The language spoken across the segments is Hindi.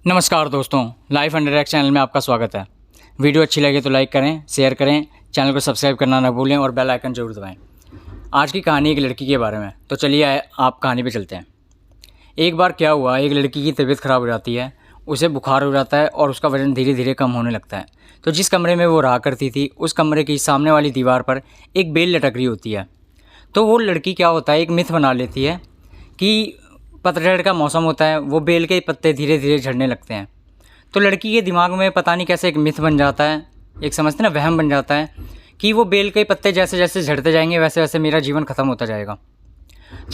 नमस्कार दोस्तों, लाइफ अंडर एक्ट चैनल में आपका स्वागत है। वीडियो अच्छी लगे तो लाइक करें, शेयर करें, चैनल को सब्सक्राइब करना ना भूलें और बेल आइकन जरूर दबाएं। आज की कहानी एक लड़की के बारे में, तो चलिए आप कहानी पे चलते हैं। एक बार क्या हुआ, एक लड़की की तबीयत ख़राब हो जाती है, उसे बुखार हो जाता है और उसका वज़न धीरे धीरे कम होने लगता है। तो जिस कमरे में वो रहा करती थी, उस कमरे की सामने वाली दीवार पर एक बेल लटक रही होती है। तो वो लड़की क्या होता है, एक मिथ बना लेती है कि पतझड़ का मौसम होता है, वो बेल के पत्ते धीरे धीरे झड़ने लगते हैं। तो लड़की के दिमाग में पता नहीं कैसे एक मिथ बन जाता है, एक समझते ना वहम बन जाता है कि वो बेल के पत्ते जैसे जैसे झड़ते जाएंगे वैसे वैसे मेरा जीवन ख़त्म होता जाएगा।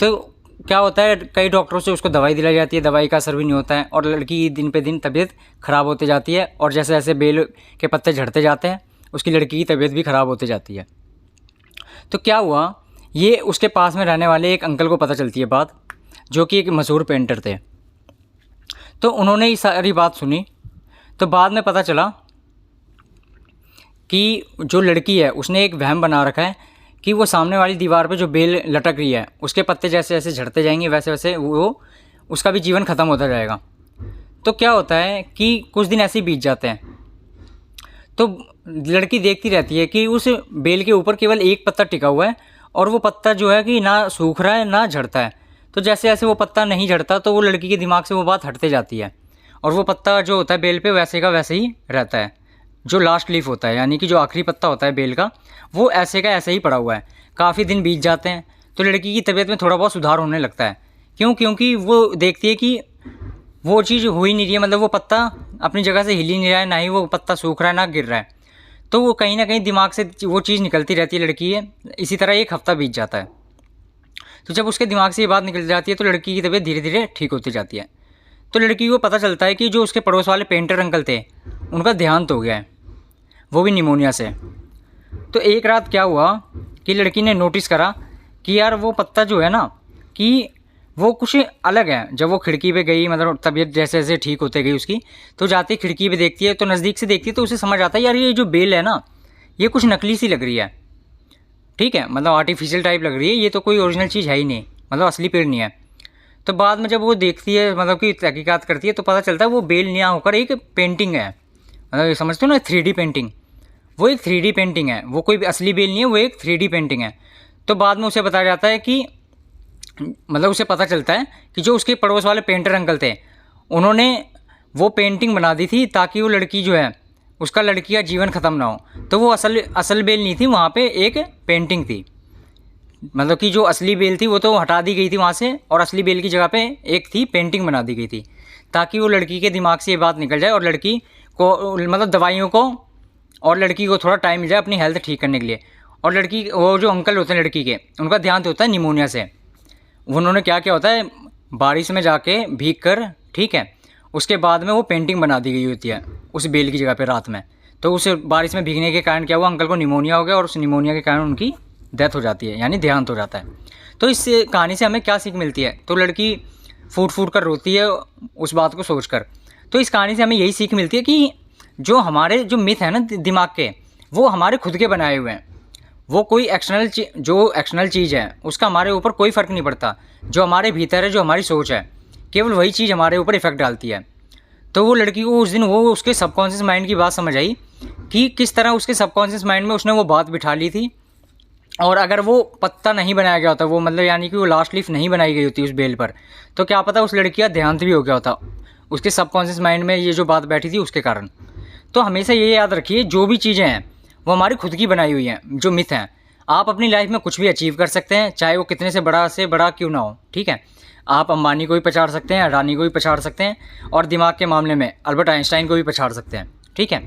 तो क्या होता है, कई डॉक्टरों से उसको दवाई दिलाई जाती है, दवाई का असर भी नहीं होता है और लड़की की दिन पे दिन तबीयत ख़राब होती जाती है और जैसे जैसे बेल के पत्ते झड़ते जाते हैं उसकी लड़की की तबीयत भी ख़राब होती जाती है। तो क्या हुआ, ये उसके पास में रहने वाले एक अंकल को पता चलती है बात, जो कि एक मशहूर पेंटर थे। तो उन्होंने ये सारी बात सुनी। तो बाद में पता चला कि जो लड़की है उसने एक वहम बना रखा है कि वो सामने वाली दीवार पे जो बेल लटक रही है उसके पत्ते जैसे जैसे झड़ते जाएंगे वैसे वैसे वो उसका भी जीवन ख़त्म होता जाएगा। तो क्या होता है कि कुछ दिन ऐसे ही बीत जाते हैं। तो लड़की देखती रहती है कि उस बेल के ऊपर केवल एक पत्ता टिका हुआ है और वो पत्ता जो है कि ना सूख रहा है ना झड़ता है। तो जैसे जैसे वो पत्ता नहीं झड़ता तो वो लड़की के दिमाग से वो बात हटते जाती है और वो पत्ता जो होता है बेल पे वैसे का वैसे ही रहता है। जो लास्ट लीफ होता है, यानी कि जो आखिरी पत्ता होता है बेल का, वो ऐसे का ऐसे ही पड़ा हुआ है। काफ़ी दिन बीत जाते हैं तो लड़की की तबीयत में थोड़ा बहुत सुधार होने लगता है। क्योंकि वो देखती है कि वो चीज़ हो ही नहीं रही है, मतलब वो पत्ता अपनी जगह से हिल ही नहीं रहा है, ना ही वो पत्ता सूख रहा है ना गिर रहा है। तो वो कहीं ना कहीं दिमाग से वो चीज़ निकलती रहती है लड़की है। इसी तरह एक हफ्ता बीत जाता है। तो जब उसके दिमाग से ये बात निकल जाती है तो लड़की की तबीयत धीरे धीरे ठीक होती जाती है। तो लड़की को पता चलता है कि जो उसके पड़ोस वाले पेंटर अंकल थे उनका देहांत हो गया है, वो भी निमोनिया से। तो एक रात क्या हुआ कि लड़की ने नोटिस करा कि यार वो पत्ता जो है ना कि वो कुछ अलग है। जब वो खिड़की पे गई, मतलब तबीयत जैसे जैसे ठीक होते गई उसकी, तो जाती खिड़की पे देखती है, तो नज़दीक से देखती है तो उसे समझ आता है यार ये जो बेल है ना ये कुछ नकली सी लग रही है। ठीक है, मतलब आर्टिफिशियल टाइप लग रही है, ये तो कोई ओरिजिनल चीज़ है ही नहीं, मतलब असली पेड़ नहीं है। तो बाद में जब वो देखती है, मतलब कि तहकीकात करती है, तो पता चलता है वो बेल नहीं होकर एक पेंटिंग है। मतलब समझते हो ना, 3D पेंटिंग। वो एक 3D पेंटिंग है, वो कोई असली बेल नहीं है, वो एक 3D पेंटिंग है। तो बाद में उसे बताया जाता है कि मतलब उसे पता चलता है कि जो उसके पड़ोस वाले पेंटर अंकल थे उन्होंने वो पेंटिंग बना दी थी ताकि वो लड़की जो है उसका लड़की का जीवन ख़त्म ना हो। तो वो असल बेल नहीं थी, वहाँ पे एक पेंटिंग थी। मतलब कि जो असली बेल थी वो तो हटा दी गई थी वहाँ से और असली बेल की जगह पे एक थी पेंटिंग बना दी गई थी ताकि वो लड़की के दिमाग से ये बात निकल जाए और लड़की को मतलब दवाइयों को और लड़की को थोड़ा टाइम मिल जाए अपनी हेल्थ ठीक करने के लिए। और लड़की, वो जो अंकल होते हैं लड़की के, उनका ध्यान होता है निमोनिया से। उन्होंने क्या क्या होता है, बारिश में जाके भीग कर, ठीक है, उसके बाद में वो पेंटिंग बना दी गई होती है उस बेल की जगह पे रात में। तो उस बारिश में भीगने के कारण क्या हुआ, अंकल को निमोनिया हो गया और उस निमोनिया के कारण उनकी डेथ हो जाती है, यानी देहांत हो जाता है। तो इस कहानी से हमें क्या सीख मिलती है, तो लड़की फूट फूट कर रोती है उस बात को सोचकर। तो इस कहानी से हमें यही सीख मिलती है कि जो हमारे जो मिथ है ना दिमाग के, वो हमारे खुद के बनाए हुए हैं। वो कोई एक्सटर्नल चीज़ है उसका हमारे ऊपर कोई फ़र्क नहीं पड़ता। जो हमारे भीतर है, जो हमारी सोच है, केवल वही चीज़ हमारे ऊपर इफ़ेक्ट डालती है। तो वो लड़की को उस दिन वो उसके सबकॉन्शियस माइंड की बात समझ आई कि किस तरह उसके सबकॉन्शियस माइंड में उसने वो बात बिठा ली थी। और अगर वो पत्ता नहीं बनाया गया होता, वो मतलब यानी कि वो लास्ट लीफ नहीं बनाई गई होती उस बेल पर, तो क्या पता उस लड़की का देहांत भी हो गया होता, उसके सबकॉन्शियस माइंड में ये जो बात बैठी थी उसके कारण। तो हमेशा ये याद रखिए, जो भी चीज़ें हैं वो हमारी खुद की बनाई हुई हैं, जो मिथ हैं। आप अपनी लाइफ में कुछ भी अचीव कर सकते हैं, चाहे वो कितने से बड़ा क्यों ना हो। ठीक है, आप अंबानी को भी पछाड़ सकते हैं, अडानी को भी पछाड़ सकते हैं और दिमाग के मामले में अल्बर्ट आइंस्टाइन को भी पछाड़ सकते हैं। ठीक है,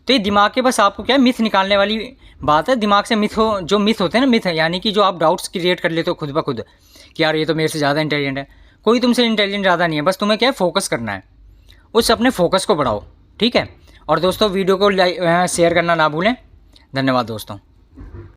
तो ये दिमाग के बस आपको क्या मिथ निकालने वाली बात है। दिमाग से मिथ हो, जो मिथ होते हैं ना, मिथ है यानी कि जो आप डाउट्स क्रिएट कर लेते हो खुद ब खुद कि यार ये तो मेरे से ज़्यादा इंटेलिजेंट है। कोई तुमसे इंटेलिजेंट ज़्यादा नहीं है, बस तुम्हें क्या है, फोकस करना है, उस अपने फोकस को बढ़ाओ। ठीक है, और दोस्तों वीडियो को शेयर करना ना भूलें। धन्यवाद दोस्तों।